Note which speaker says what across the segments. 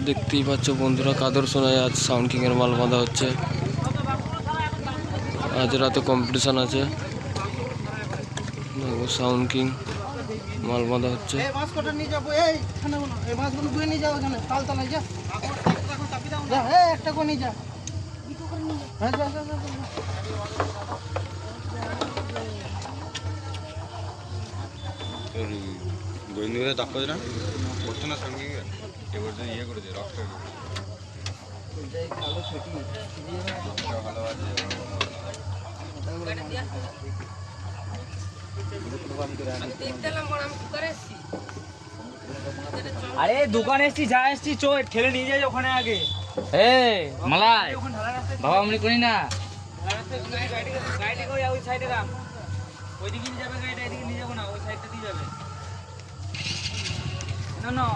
Speaker 1: দেখতেই পাচ্ছ বন্ধুরা, কাদর সোনায় আজ সাউন্ড কিং এর মাল বাঁধা হচ্ছে। আজ রাতে কম্পিটিশন আছে, সাউন্ড কিং মাল বাঁধা হচ্ছে।
Speaker 2: গোবিন্দপুরে ডাক করে না করতো না সঙ্গে এবার তো ইয়ে করেছে রক্ত ভালো আছে।
Speaker 3: আরে দোকানে এসছি, যা এসছি চো ঠেলে নিয়ে যাই ওখানে আগে। মালাই বাবা আমি করি না, গাড়িটা ওই সাইডে রাখ, ওইদিকে নিয়ে যাবে গাড়িটা, এদিকে নিয়ে যাবো না, ওই সাইডটা দিয়ে যাবে। না না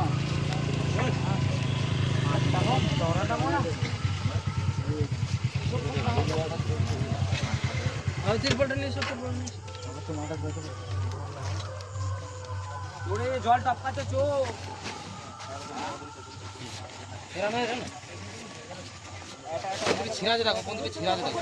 Speaker 3: জল টপকাচ্ছে চো ছিঁড়া রাখো, কোন দিকে ছিঁড়া রাখো।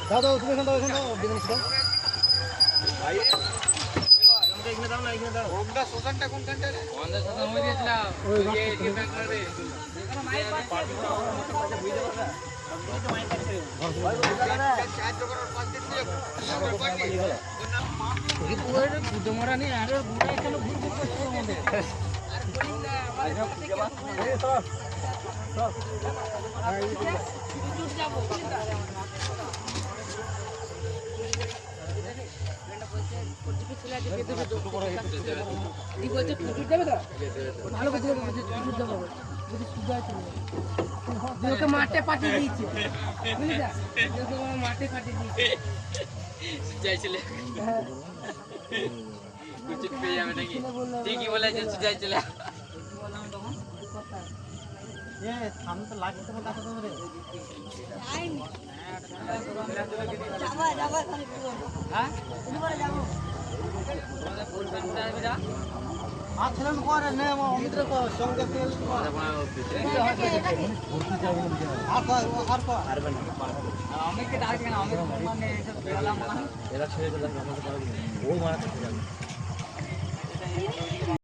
Speaker 4: দাদা তুমি এখানে দাও, এখানে দাও, বিরিয়ানি দাও। এখানে দাও না, এখানে দাও। ওমদা সোসানটা কোনখানটা রে? ওমদা সোসান হয়ে গেছিল ওই যে ব্যাংক করে এখানে মাইক পাচ্ছে বুঝতে পারছ সবকিছু মাইক পাচ্ছে ভাই দাদা চার জোগাড় পাঁচ দিন দিয়ে এই পুরো গুড় মারা নেই আর গুড়া এখানে ঘুর ঘুর করছে আমাদের আর বলি না এই সব সব এই দুধ যাবো মাঠে পাঠিয়ে দিয়েছে, মাঠে পাঠিয়ে দিয়েছে যাইছিলে ঠিকই বলেছে যাইছিলে। সামনে তো লাগছে সঙ্গে